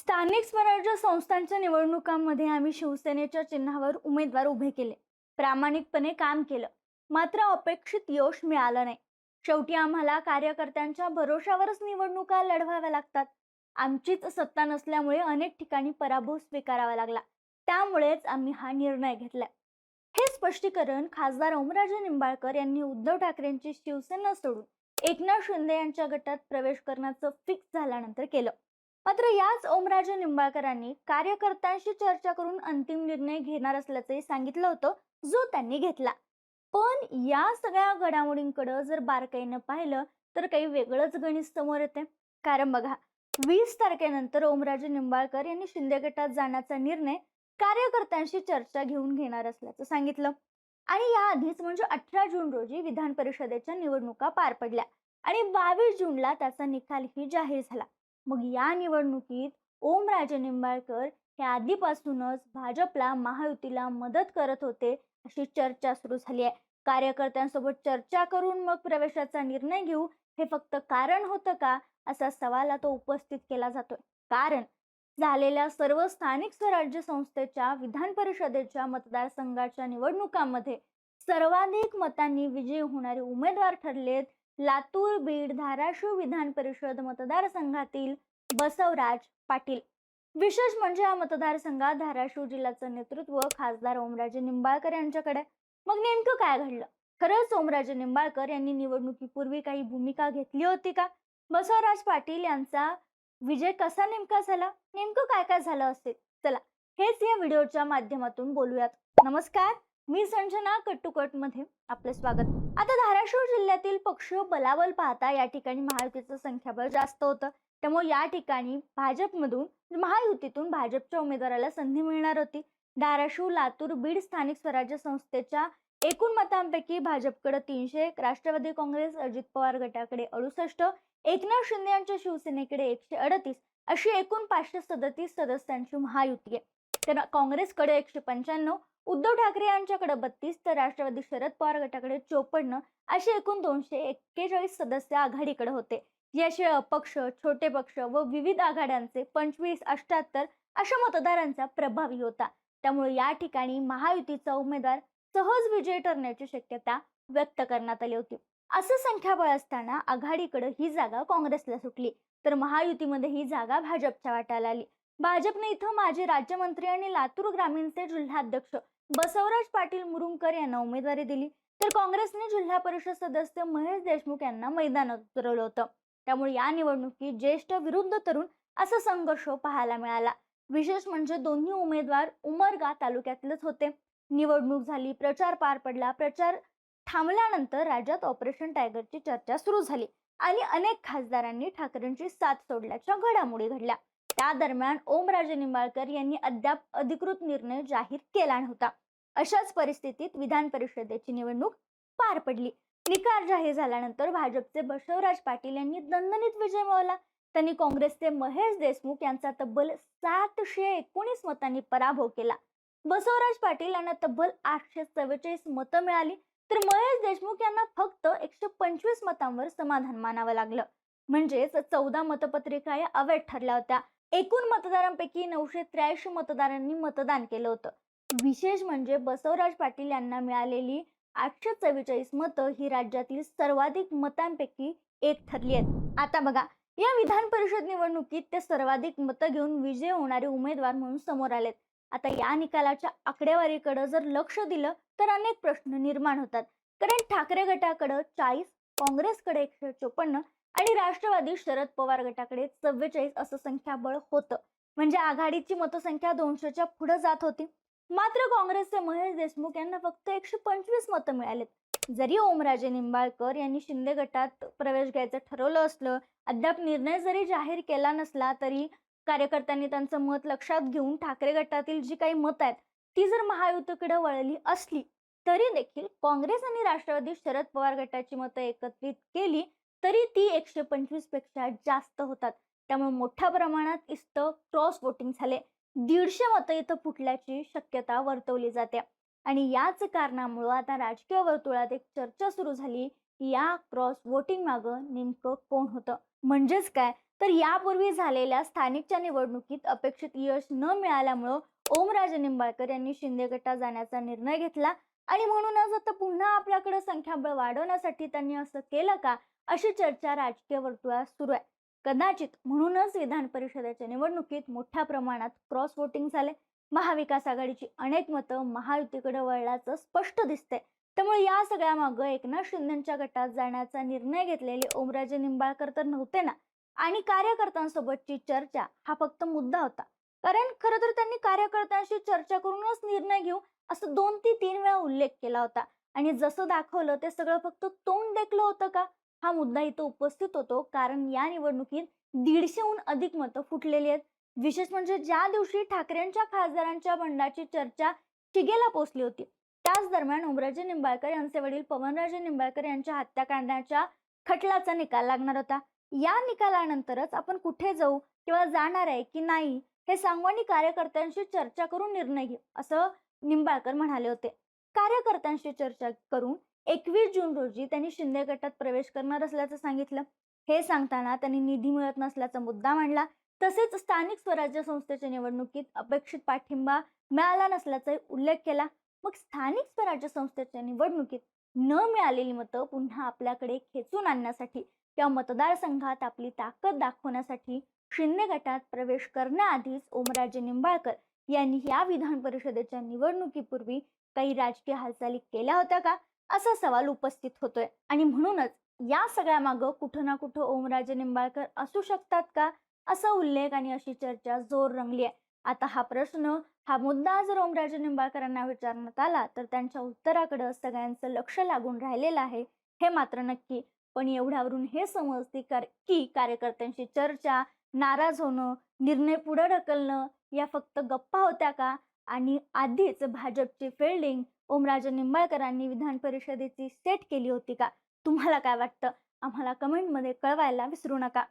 स्थानिक स्वराज्य संस्थांच्या निवडणुकांमध्ये आम्ही शिवसेनेच्या चिन्हावर उमेदवार उभे केले. प्रामाणिकपणे काम केलं. मात्र अपेक्षित यश मिळालं नाही. शेवटी आम्हाला कार्यकर्त्यांच्या भरोशावरच निवडणुका लढवाव्या लागतात. आमचीच सत्ता नसल्यामुळे अनेक ठिकाणी पराभव स्वीकारावा लागला. त्यामुळेच आम्ही हा निर्णय घेतलाय. हे स्पष्टीकरण खासदार ओमराजे निंबाळकर यांनी उद्धव ठाकरेंची शिवसेना सोडून एकनाथ शिंदे यांच्या गटात प्रवेश करण्याचं फिक्स झाल्यानंतर केलं. मात्र याच ओमराजे निंबाळकरांनी कार्यकर्त्यांशी चर्चा करून अंतिम निर्णय घेणार असल्याचंही सांगितलं होतं, जो त्यांनी घेतला. पण या सगळ्या घडामोडींकडे जर बारकाईनं पाहिलं तर काही वेगळंच गणित समोर येते. कारण बघा, 20 तारखेनंतर ओमराजे निंबाळकर यांनी शिंदे गटात जाण्याचा निर्णय कार्यकर्त्यांशी चर्चा घेऊन घेणार असल्याचं सांगितलं. आणि याआधीच म्हणजे 18 जून रोजी विधान परिषदेच्या निवडणुका पार पडल्या आणि 22 जूनला त्याचा निकालही जाहीर झाला. मग या निवडणुकीत ओमराजे निंबाळकर हे आधीपासूनच भाजपला, महायुतीला मदत करत होते अशी चर्चा सुरू झाली आहे. कार्यकर्त्यांसोबत चर्चा करून मग प्रवेशाचा निर्णय घेऊ, हे फक्त कारण होतं का, असा सवाल आता उपस्थित केला जातोय. कारण झालेल्या सर्व स्थानिक स्वराज्य संस्थेच्या विधान परिषदेच्या मतदारसंघाच्या निवडणुकांमध्ये सर्वाधिक मतांनी विजयी होणारे उमेदवार ठरलेत लातूर, बीड, धाराशिव विधान परिषद मतदारसंघातील बसवराज पाटील. विशेष म्हणजे या मतदारसंघात धाराशिव जिल्ह्याचं नेतृत्व खासदार ओमराजे निंबाळकर यांच्याकडे. मग नेमकं काय घडलं? खरंच ओमराजे निंबाळकर यांनी निवडणुकीपूर्वी काही भूमिका घेतली होती का? बसवराज पाटील यांचा विजय कसा नेमका झाला? नेमकं काय काय झालं असेल? चला, हेच या व्हिडिओच्या माध्यमातून बोलूयात. नमस्कार, मी संजना. कट मध्ये आपलं स्वागत. आता धाराशिव जिल्ह्यातील पक्ष बलाबल पाहता या ठिकाणी महायुतीचं संख्याबळ जास्त होतं. त्यामुळे या ठिकाणी भाजपमधून महायुतीतून भाजपच्या उमेदवाराला संधी मिळणार होती. धाराशिव, लातूर, बीड स्थानिक स्वराज्य संस्थेच्या एकूण मतांपैकी भाजपकडे 300, राष्ट्रवादी काँग्रेस अजित पवार गटाकडे 68, एकनाथ शिंदे यांच्या शिवसेनेकडे 138 अशी एकूण 537 सदस्यांची महायुती आहे. तर काँग्रेसकडे 195, उद्धव ठाकरे यांच्याकडे 32 तर राष्ट्रवादी शरद पवार गटाकडे 54 असे एकूण 241 सदस्य आघाडीकडे होते. याशिवाय अपक्ष, छोटे पक्ष व विविध आघाड्यांचे 25, 78 अशा मतदारांचा प्रभावी होता. त्यामुळे या ठिकाणी महायुतीचा उमेदवार सहज विजयी ठरण्याची शक्यता व्यक्त करण्यात आली होती. असं संख्याबळ असताना आघाडीकडे ही जागा काँग्रेसला सुटली, तर महायुतीमध्ये ही जागा भाजपच्या वाट्याला आली. भाजपने इथं माजी राज्यमंत्री आणि लातूर ग्रामीणचे जिल्हाध्यक्ष बसवराज पाटील मुरुमकर यांना उमेदवारी दिली, तर काँग्रेसने जिल्हा परिषद सदस्य महेश देशमुख यांना मैदानात उतरवलं होतं. त्यामुळे या निवडणुकीत ज्येष्ठ विरुद्ध तरुण असा संघर्ष पाहायला मिळाला. विशेष म्हणजे दोन्ही उमेदवार उमरगा तालुक्यातलेच होते. निवडणूक झाली, प्रचार पार पडला. प्रचार थांबल्यानंतर राज्यात ऑपरेशन टायगरची चर्चा सुरू झाली आणि अनेक खासदारांनी ठाकरेंची साथ सोडल्याच्या घडामोडी घडल्या. त्या दरम्यान ओमराजे निंबाळकर यांनी अद्याप अधिकृत निर्णय जाहीर केला नव्हता. अशाच परिस्थितीत विधान परिषदेची निवडणूक पार पडली. निकाल जाहीर झाल्यानंतर भाजपचे बसवराज पाटील यांनी दणदणीत विजय मिळवला. त्यांनी काँग्रेसचे महेश देशमुख यांचा तब्बल 719 मतांनी पराभव केला. बसवराज पाटील यांना तब्बल 844 मतं मिळाली, तर महेश देशमुख यांना फक्त 125 मतांवर समाधान मानावं लागलं. म्हणजेच 14 मतपत्रिका या अवैध ठरल्या होत्या. एकूण मतदारांपैकी 983 मतदारांनी मतदान केलं होतं. विशेष म्हणजे बसवराज पाटील यांना मिळालेली 844 मतं ही राज्यातील सर्वाधिक मतांपैकी एक ठरली आहेत. आता बघा, या विधान परिषद निवडणुकीत ते सर्वाधिक मतं घेऊन विजय होणारे उमेदवार म्हणून समोर आलेत. आता या निकालाच्या आकडेवारीकडे जर लक्ष दिलं तर अनेक प्रश्न निर्माण होतात. कारण ठाकरे गटाकडे 40, काँग्रेसकडे 154 आणि राष्ट्रवादी शरद पवार गटाकडे 44 असं संख्याबळ होतं. म्हणजे आघाडीची मतसंख्या 200च्या पुढे जात होती. मात्र काँग्रेसचे महेश देशमुख यांना फक्त 125 मतं मिळालेत. जरी ओमराजे निंबाळकर यांनी शिंदे गटात प्रवेश घ्यायचं ठरवलं असलं, अद्याप निर्णय जरी जाहीर केला नसला, तरी कार्यकर्त्यांनी त्यांचं मत लक्षात घेऊन ठाकरे गटातील जी काही मतं आहेत ती जर महायुतीकडे वळली असली, तरी देखील काँग्रेस आणि राष्ट्रवादी शरद पवार गटाची मतं एकत्रित केली तरी ती 125 पेक्षा जास्त होतात. त्यामुळे मोठ्या प्रमाणात इथं क्रॉस वोटिंग झाले. 150 मतं इथं फुटल्याची शक्यता वर्तवली जाते. आणि याच कारणामुळे आता राजकीय वर्तुळात एक चर्चा सुरू झाली, या क्रॉस वोटिंग मागं नेमकं कोण होतं. म्हणजेच काय, तर यापूर्वी झालेल्या स्थानिकच्या निवडणुकीत अपेक्षित यश न मिळाल्यामुळं ओमराजे निंबाळकर यांनी शिंदे गटात जाण्याचा निर्णय घेतला आणि म्हणूनच आता पुन्हा आपल्याकडे संख्याबळ वाढवण्यासाठी त्यांनी असं केलं का, अशी चर्चा राजकीय वर्तुळात सुरू आहे. कदाचित म्हणूनच विधान परिषदेच्या निवडणुकीत मोठ्या प्रमाणात क्रॉस वोटिंग झाले. महाविकास आघाडीची अनेक मतं महायुतीकडे वळल्याचं स्पष्ट दिसतंय. त्यामुळे या सगळ्या मागं एकनाथ शिंदेच्या गटात जाण्याचा निर्णय घेतलेले ओमराजे निंबाळकर तर नव्हते ना. आणि कार्यकर्त्यांसोबतची चर्चा हा फक्त मुद्दा होता. कारण खरं तर त्यांनी कार्यकर्त्यांशी चर्चा करूनच निर्णय घेऊ असं 2 ते 3 वेळा उल्लेख केला होता. आणि जसं दाखवलं ते सगळं फक्त तोंड देखलं होतं का, हा मुद्दा इथं उपस्थित होतो. कारण या निवडणुकीत 150हून अधिक मतं फुटलेली आहेत. विशेष म्हणजे ज्या दिवशी ठाकरेंच्या खासदारांच्या बंडाची चर्चा शिगेला पोहोचली होती, त्याच दरम्यान ओमराजे निंबाळकर यांचे वडील पवनराजे निंबाळकर यांच्या हत्या कांडाच्या खटल्याचा निकाल लागणार होता. या निकालानंतरच आपण कुठे जाऊ किंवा जाणार आहे की नाही हे सांगू आणि कार्यकर्त्यांशी चर्चा करून निर्णय घेऊ, असं निंबाळकर म्हणाले होते. कार्यकर्त्यांशी चर्चा करून 21 जून रोजी त्यांनी शिंदे गटात प्रवेश करणार असल्याचं सांगितलं. हे सांगताना त्यांनी निधी मिळत नसल्याचा मुद्दा मांडला. तसेच स्थानिक स्वराज्य संस्थेच्या निवडणुकीत अपेक्षित पाठिंबा मिळाला नसल्याचा उल्लेख केला. मग स्थानिक स्वराज्य संस्थेच्या निवडणुकीत न मिळालेली मतं पुन्हा आपल्याकडे खेचून आणण्यासाठी किंवा मतदारसंघात आपली ताकद दाखवण्यासाठी शिंदे गटात प्रवेश करण्याआधीच ओमराजे निंबाळकर यांनी या विधान परिषदेच्या निवडणुकीपूर्वी काही राजकीय हालचाली केल्या होत्या का, असा सवाल उपस्थित होतोय. आणि म्हणूनच या सगळ्या मागं कुठं ना कुठं ओमराजे निंबाळकर असू शकतात का, असा उल्लेख आणि अशी चर्चा जोर रंगली आहे. आता हा मुद्दा जर ओमराजे निंबाळकरांना विचारण्यात आला तर त्यांच्या उत्तराकडे सगळ्यांचं लक्ष लागून राहिलेलं आहे, हे मात्र नक्की. पण एवढ्यावरून हे समजते की कार्यकर्त्यांशी चर्चा, नाराज होणं, निर्णय पुढे ढकलणं या फक्त गप्पा होत्या का, आणि आधीच भाजपची फिल्डिंग ओमराजे निंबाळकरांनी विधान परिषदेची सेट केली होती का? तुम्हाला काय वाटतं? आम्हाला कमेंटमध्ये कळवायला विसरू नका.